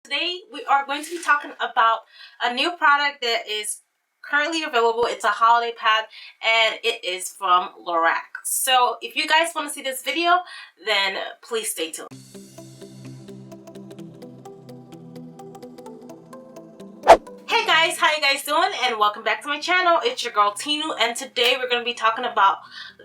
Today we are going to be talking about a new product that is currently available. It's a holiday pad and it is from Lorac. So if you guys want to see this video, then please stay tuned. Hey guys, how you guys doing? And welcome back to my channel. It's your girl Tinu, and today we're going to be talking about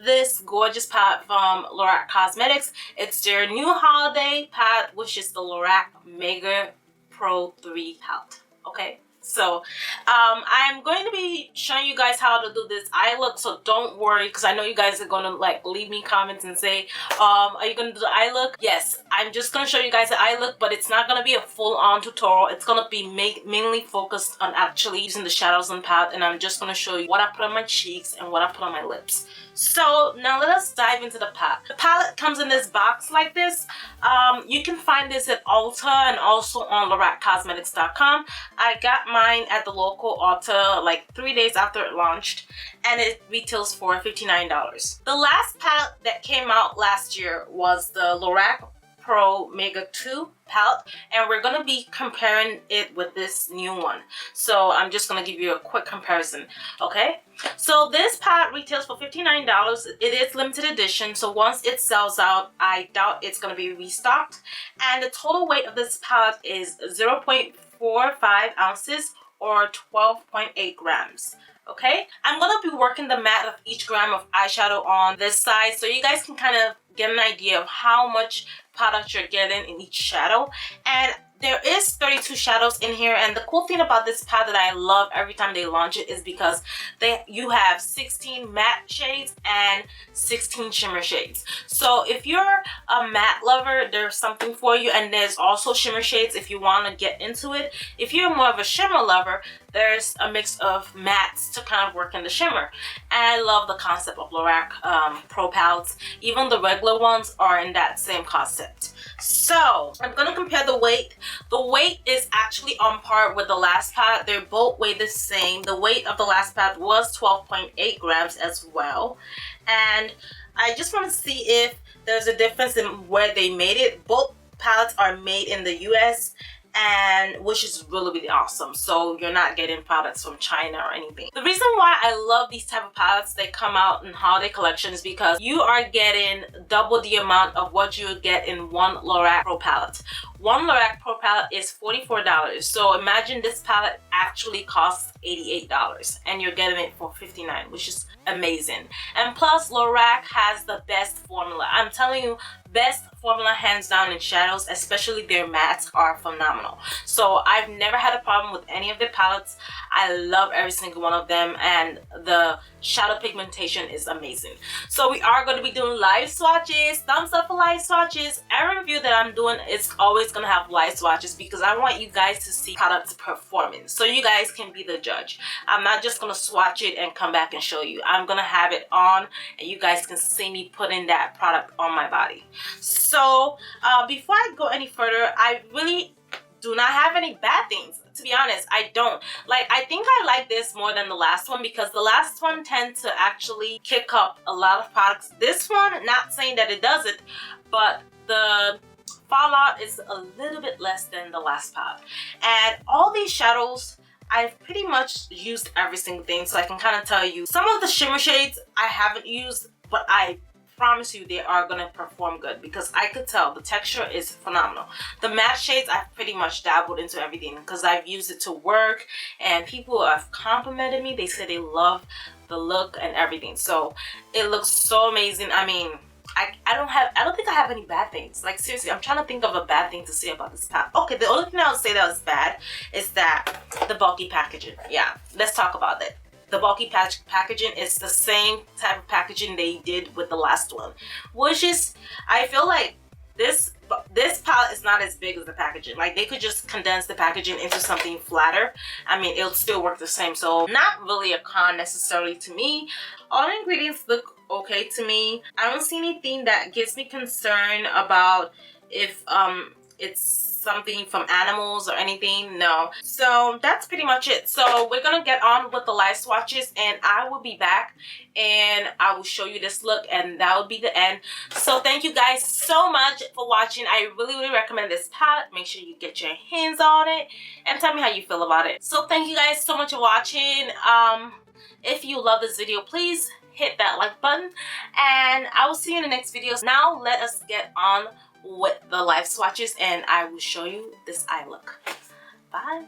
this gorgeous palette from Lorac Cosmetics. It's their new holiday palette, which is the Lorac Mega Pro 3 palette. Okay, so I'm going to be showing you guys how to do this eye look, so don't worry, because I know you guys are going to like leave me comments and say, are you going to do the eye look? Yes, I'm just going to show you guys the eye look, but it's not going to be a full-on tutorial. It's going to be mainly focused on actually using the shadows on palette, and I'm just going to show you what I put on my cheeks and what I put on my lips. So now let us dive into the palette. The palette comes in this box like this. You can find this at Ulta and also on LoracCosmetics.com. I got mine at the local Ulta like 3 days after it launched, and it retails for $59. The last palette that came out last year was the Lorac Pro Mega 2 palette, and we're going to be comparing it with this new one. So I'm just going to give you a quick comparison. Okay, so this palette retails for $59. It is limited edition, so once it sells out, I doubt it's going to be restocked. And the total weight of this palette is 0.45 ounces or 12.8 grams. Okay, I'm going to be working the matte of each gram of eyeshadow on this side, so you guys can kind of get an idea of how much product you're getting in each shadow. And there is 32 shadows in here, and the cool thing about this palette that I love every time they launch it is because you have 16 matte shades and 16 shimmer shades. So if you're a matte lover, there's something for you, and there's also shimmer shades if you want to get into it. If you're more of a shimmer lover, there's a mix of mattes to kind of work in the shimmer. And I love the concept of Lorac Pro palettes. Even the regular ones are in that same concept. So I'm going to compare the weight. The weight is actually on par with the last palette. They both weigh the same. The weight of the last palette was 12.8 grams as well. And I just want to see if there's a difference in where they made it. Both palettes are made in the US, and which is really awesome. So you're not getting products from China or anything. The reason why I love these type of palettes that come out in holiday collections is because you are getting double the amount of what you would get in one Lorac Pro palette. One Lorac Pro palette is $44. So imagine this palette actually costs $88 and you're getting it for $59, which is amazing. And plus, Lorac has the best formula. I'm telling you, best formula hands down in shadows, especially their mattes are phenomenal. So I've never had a problem with any of their palettes. I love every single one of them, and the shadow pigmentation is amazing. So we are going to be doing live swatches. Thumbs up for live swatches. Every review that I'm doing is always going to have live swatches because I want you guys to see products performance, so you guys can be the judge. I'm not just going to swatch it and come back and show you. I'm going to have it on and you guys can see me putting that product on my body. So before I go any further, I really do not have any bad things. To be honest, I don't. Like, I think I like this more than the last one because the last one tends to actually kick up a lot of products. This one, not saying that it doesn't, but the fallout is a little bit less than the last palette. And all these shadows, I've pretty much used every single thing, so I can kind of tell you. Some of the shimmer shades I haven't used, but I promise you they are going to perform good because I could tell the texture is phenomenal. The matte shades, I've pretty much dabbled into everything because I've used it to work, and people have complimented me. They say they love the look and everything, so it looks so amazing. I mean, I don't think I have any bad things. Like, seriously, I'm trying to think of a bad thing to say about this palette. Okay, the only thing I would say that was bad is that the bulky packaging. Yeah, let's talk about that. The bulky packaging is the same type of packaging they did with the last one, which is, I feel like this palette is not as big as the packaging. Like, they could just condense the packaging into something flatter. I mean, it'll still work the same. So not really a con necessarily to me. All the ingredients look okay to me. I don't see anything that gives me concern about if it's something from animals or anything. No. So that's pretty much it. So we're gonna get on with the live swatches, and I will be back and I will show you this look, and that will be the end. So thank you guys so much for watching. I really recommend this palette. Make sure you get your hands on it and tell me how you feel about it. So thank you guys so much for watching. If you love this video, please hit that like button, and I will see you in the next videos. Now let us get on with the live swatches, and I will show you this eye look. Bye.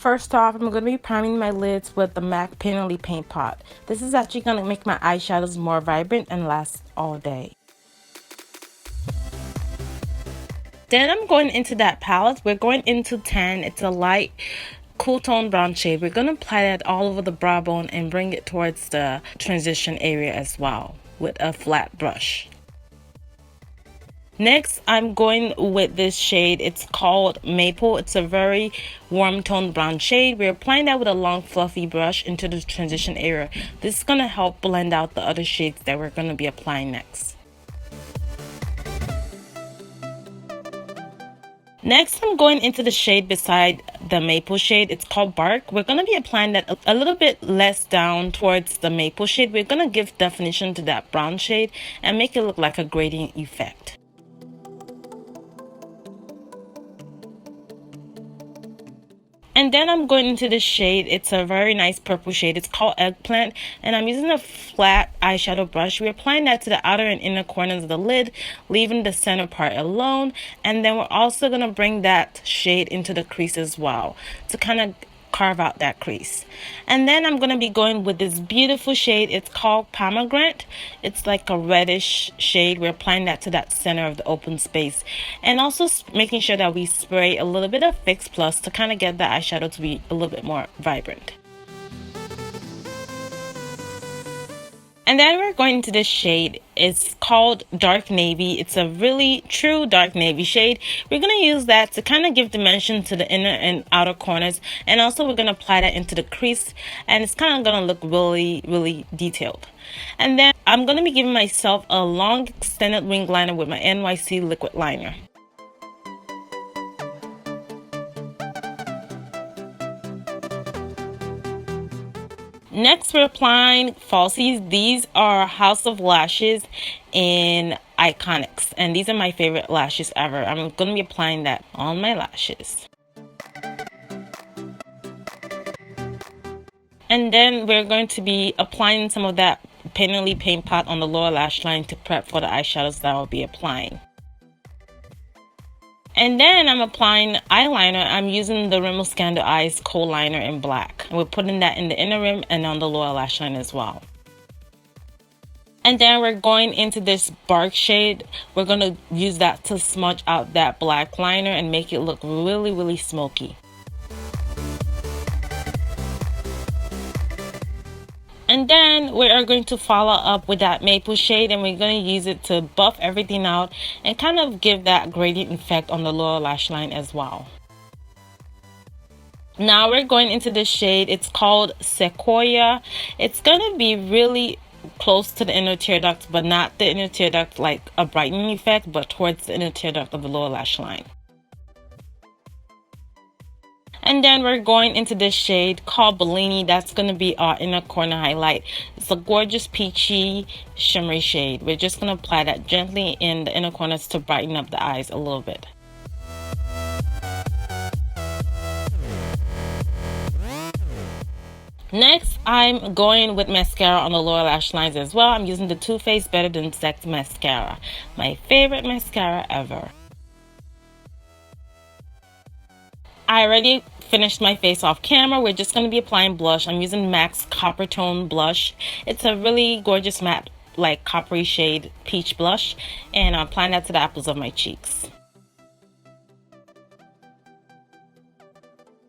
First off, I'm going to be priming my lids with the MAC Painterly Paint Pot. This is actually going to make my eyeshadows more vibrant and last all day. Then I'm going into that palette. We're going into Tan. It's a light cool tone brown shade. We're going to apply that all over the brow bone and bring it towards the transition area as well with a flat brush. Next, I'm going with this shade. It's called Maple. It's a very warm toned brown shade. We're applying that with a long fluffy brush into the transition area. This is going to help blend out the other shades that we're going to be applying next. Next, I'm going into the shade beside the Maple shade. It's called Bark. We're going to be applying that a little bit less down towards the Maple shade. We're going to give definition to that brown shade and make it look like a gradient effect. And then I'm going into this shade. It's a very nice purple shade. It's called Eggplant. And I'm using a flat eyeshadow brush. We're applying that to the outer and inner corners of the lid, leaving the center part alone. And then we're also going to bring that shade into the crease as well to kind of carve out that crease. And then I'm going to be going with this beautiful shade. It's called Pomegranate. It's like a reddish shade. We're applying that to that center of the open space. And also making sure that we spray a little bit of Fix Plus to kind of get the eyeshadow to be a little bit more vibrant. And then we're going into this shade. It's called Dark Navy. It's a really true dark navy shade. We're going to use that to kind of give dimension to the inner and outer corners. And also we're going to apply that into the crease. And it's kind of going to look really, really detailed. And then I'm going to be giving myself a long extended wing liner with my NYC liquid liner. Next, we're applying falsies. These are House of Lashes in Iconics, and these are my favorite lashes ever. I'm going to be applying that on my lashes. And then we're going to be applying some of that Painterly Paint Pot on the lower lash line to prep for the eyeshadows that I'll be applying. And then I'm applying eyeliner. I'm using the Rimmel Scandal Eyes Kohl Liner in black. And we're putting that in the inner rim and on the lower lash line as well. And then we're going into this Bark shade. We're going to use that to smudge out that black liner and make it look really, really smoky. And then we are going to follow up with that maple shade, and we're going to use it to buff everything out and kind of give that gradient effect on the lower lash line as well. Now we're going into this shade. It's called Sequoia. It's going to be really close to the inner tear duct, but not the inner tear duct like a brightening effect, but towards the inner tear duct of the lower lash line. And then we're going into this shade called Bellini. That's going to be our inner corner highlight. It's a gorgeous peachy shimmery shade. We're just going to apply that gently in the inner corners to brighten up the eyes a little bit. Next, I'm going with mascara on the lower lash lines as well. I'm using the Too Faced Better Than Sex mascara. My favorite mascara ever. I already finished my face off camera. We're just going to be applying blush. I'm using MAC's Copper Tone blush. It's a really gorgeous matte, like coppery shade peach blush, and I'm applying that to the apples of my cheeks.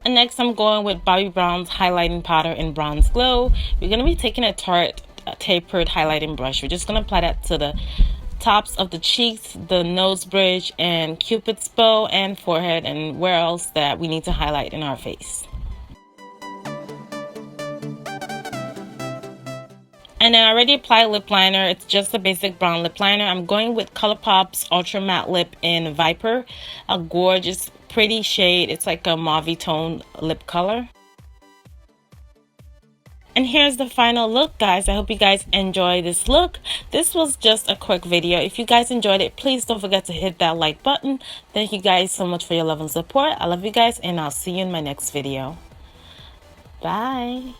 And next I'm going with Bobbi Brown's highlighting powder in Bronze Glow. We're going to be taking a Tarte tapered highlighting brush. We're just going to apply that to the tops of the cheeks, the nose bridge, and Cupid's bow, and forehead, and where else that we need to highlight in our face. And then I already applied lip liner. It's just a basic brown lip liner. I'm going with ColourPop's Ultra Matte Lip in Viper, a gorgeous pretty shade. It's like a mauve tone lip color. And here's the final look, guys. I hope you guys enjoy this look. This was just a quick video. If you guys enjoyed it, please don't forget to hit that like button. Thank you guys so much for your love and support. I love you guys, and I'll see you in my next video. Bye.